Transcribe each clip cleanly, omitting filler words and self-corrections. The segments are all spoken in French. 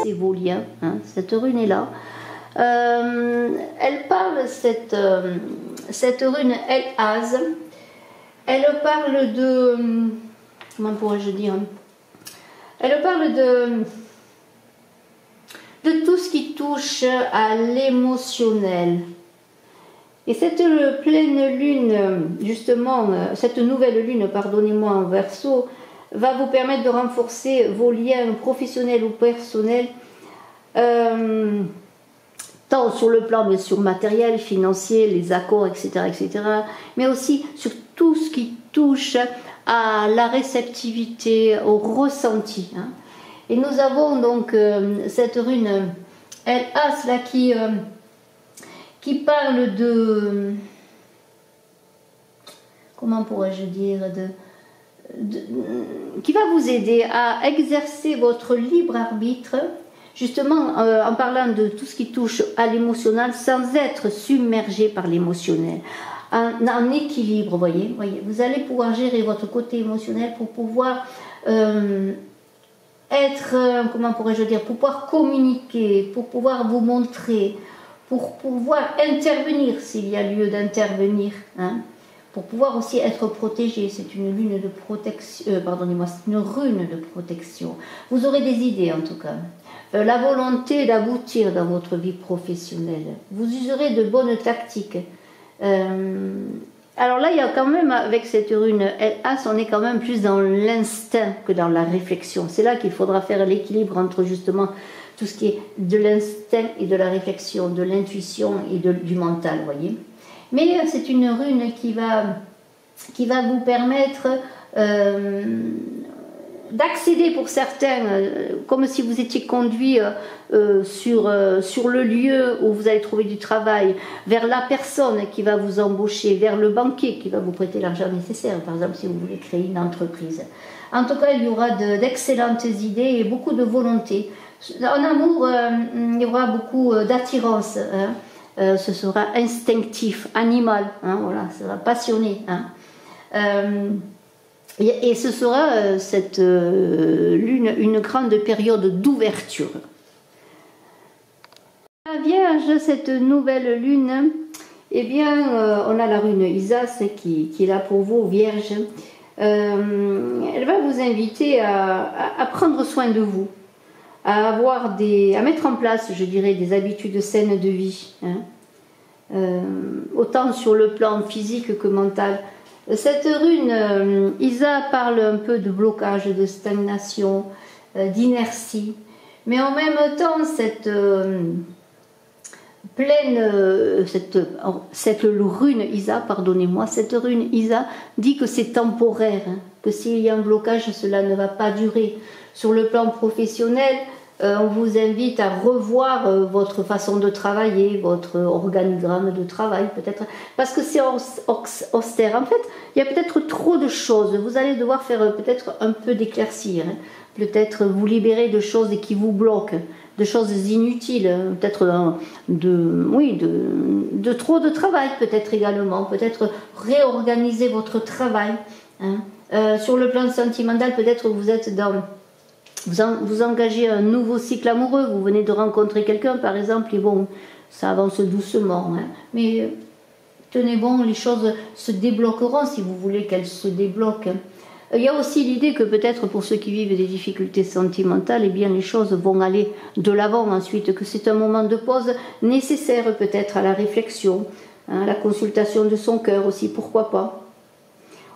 renforcer vos liens. Hein, cette rune est là. Elle parle, cette rune El-Az, elle parle de... Comment pourrais-je dire? Elle parle de tout ce qui touche à l'émotionnel. Et cette pleine lune, justement, cette nouvelle lune, pardonnez-moi, en Verseau, va vous permettre de renforcer vos liens professionnels ou personnels, tant sur le plan bien sûr matériel, financier, les accords, etc., etc., mais aussi sur tout ce qui touche à la réceptivité, au ressenti. Hein. Et nous avons donc cette rune El-As là qui parle de, comment pourrais-je dire, qui va vous aider à exercer votre libre arbitre, justement en parlant de tout ce qui touche à l'émotionnel sans être submergé par l'émotionnel. En équilibre, voyez, vous allez pouvoir gérer votre côté émotionnel pour pouvoir comment pourrais-je dire, pour pouvoir communiquer, pour pouvoir vous montrer, pour pouvoir intervenir s'il y a lieu d'intervenir, hein, pour pouvoir aussi être protégé. C'est une lune de protection, pardonnez-moi, c'est une rune de protection. Vous aurez des idées en tout cas. La volonté d'aboutir dans votre vie professionnelle. Vous userez de bonnes tactiques. Alors là, il y a quand même, avec cette rune As, on est quand même plus dans l'instinct que dans la réflexion. C'est là qu'il faudra faire l'équilibre entre justement tout ce qui est de l'instinct et de la réflexion, de l'intuition et du mental, voyez. Mais c'est une rune qui va vous permettre d'accéder pour certains, comme si vous étiez conduit sur le lieu où vous allez trouver du travail, vers la personne qui va vous embaucher, vers le banquier qui va vous prêter l'argent nécessaire, par exemple si vous voulez créer une entreprise. En tout cas, il y aura d'excellentes idées et beaucoup de volonté. En amour, il y aura beaucoup d'attirance, hein. Ce sera instinctif, animal, hein, voilà, ce sera passionné. Hein. Et ce sera cette lune une grande période d'ouverture. La Vierge, cette nouvelle lune, eh bien, on a la rune Isas qui est là pour vous, Vierge. Elle va vous inviter à prendre soin de vous, à mettre en place, je dirais, des habitudes saines de vie, hein. Autant sur le plan physique que mental. Cette rune, Isa parle un peu de blocage, de stagnation, d'inertie, mais en même temps, cette rune Isa, pardonnez-moi, cette rune Isa dit que c'est temporaire, hein, que s'il y a un blocage, cela ne va pas durer. Sur le plan professionnel, on vous invite à revoir votre façon de travailler, votre organigramme de travail peut-être, parce que c'est austère. En fait, il y a peut-être trop de choses. Vous allez devoir faire peut-être un peu d'éclaircir, hein. Peut-être vous libérer de choses qui vous bloquent, de choses inutiles, peut-être de trop de travail peut-être également, peut-être réorganiser votre travail. Hein. Sur le plan sentimental, peut-être vous êtes vous engagez un nouveau cycle amoureux, vous venez de rencontrer quelqu'un par exemple, et bon, ça avance doucement, hein. Mais tenez bon, les choses se débloqueront si vous voulez qu'elles se débloquent. Il y a aussi l'idée que peut-être pour ceux qui vivent des difficultés sentimentales, eh bien les choses vont aller de l'avant ensuite, que c'est un moment de pause nécessaire peut-être à la réflexion, hein, à la consultation de son cœur aussi, pourquoi pas.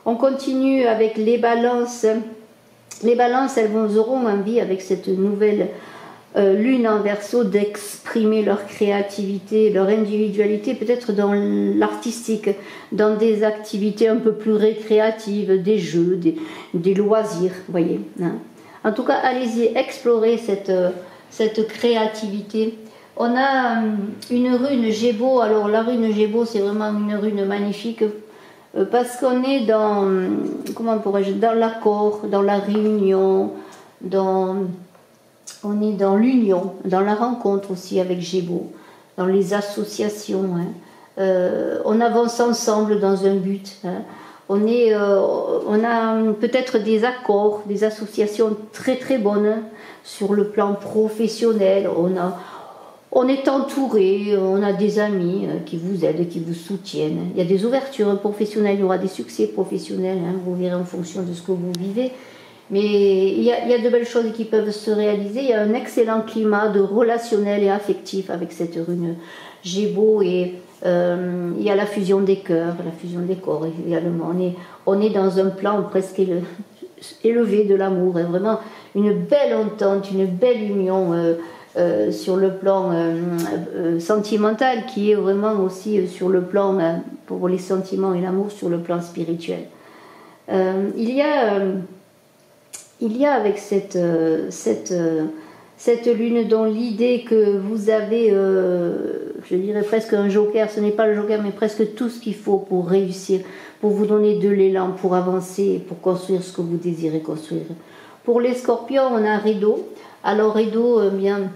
On continue avec les balances. Les balances, elles auront envie, avec cette nouvelle lune en Verseau, d'exprimer leur créativité, leur individualité, peut-être dans l'artistique, dans des activités un peu plus récréatives, des jeux, des loisirs, voyez. Hein. En tout cas, allez-y, explorez cette créativité. On a une rune Gémeaux. Alors la rune Gémeaux, c'est vraiment une rune magnifique, parce qu'on est dans, comment pourrais-je, dans l'accord, dans la réunion, on est dans l'union, dans la rencontre aussi avec Gémeaux, dans les associations. Hein. On avance ensemble dans un but. Hein. on a peut-être des accords, des associations très très bonnes sur le plan professionnel. On est entouré, on a des amis qui vous aident, qui vous soutiennent. Il y a des ouvertures professionnelles, il y aura des succès professionnels, hein, vous verrez en fonction de ce que vous vivez. Mais il y a de belles choses qui peuvent se réaliser. Il y a un excellent climat de relationnel et affectif avec cette rune Gémeaux, et il y a la fusion des cœurs, la fusion des corps également. On est dans un plan presque élevé de l'amour, hein, vraiment une belle entente, une belle union sur le plan sentimental, qui est vraiment aussi sur le plan, pour les sentiments et l'amour, sur le plan spirituel. Il y a avec cette lune dans l'idée que vous avez, je dirais presque un joker, ce n'est pas le joker, mais presque tout ce qu'il faut pour réussir, pour vous donner de l'élan, pour avancer, pour construire ce que vous désirez construire. Pour les scorpions, on a Rideau. Alors Rideau, bien,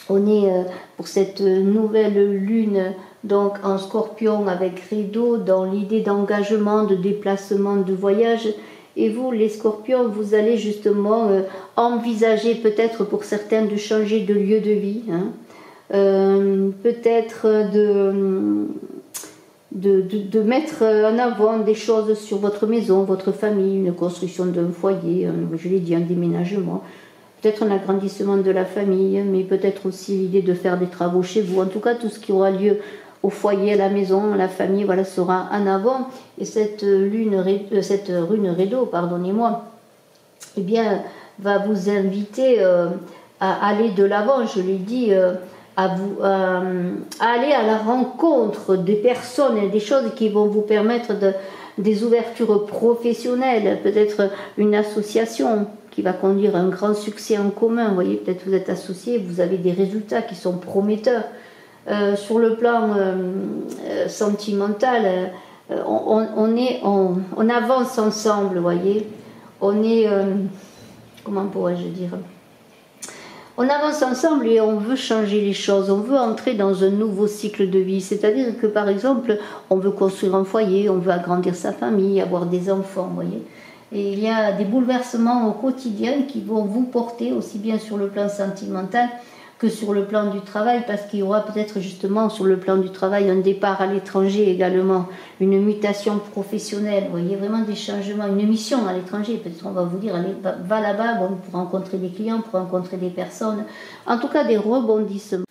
on est pour cette nouvelle lune, donc en scorpion avec Rideau, dans l'idée d'engagement, de déplacement, de voyage. Et vous, les scorpions, vous allez justement envisager peut-être pour certains de changer de lieu de vie, hein, peut-être de mettre en avant des choses sur votre maison, votre famille, une construction d'un foyer, je l'ai dit, un déménagement, peut-être un agrandissement de la famille, mais peut-être aussi l'idée de faire des travaux chez vous. En tout cas, tout ce qui aura lieu au foyer, à la maison, à la famille, voilà, sera en avant. Et cette rune Rideau, pardonnez-moi, eh bien, va vous inviter à aller de l'avant, je l'ai dit, à aller à la rencontre des personnes et des choses qui vont vous permettre des ouvertures professionnelles, peut-être une association qui va conduire à un grand succès en commun. Vous voyez, peut-être vous êtes associés, vous avez des résultats qui sont prometteurs. Sur le plan sentimental, on avance ensemble, vous voyez. On est, comment pourrais-je dire, on avance ensemble et on veut changer les choses, on veut entrer dans un nouveau cycle de vie. C'est-à-dire que par exemple, on veut construire un foyer, on veut agrandir sa famille, avoir des enfants, vous voyez. Et il y a des bouleversements au quotidien qui vont vous porter aussi bien sur le plan sentimental que sur le plan du travail, parce qu'il y aura peut-être justement sur le plan du travail un départ à l'étranger également, une mutation professionnelle, vous voyez, vraiment des changements, une mission à l'étranger. Peut-être on va vous dire, allez, va là-bas, bon, pour rencontrer des clients, pour rencontrer des personnes, en tout cas des rebondissements.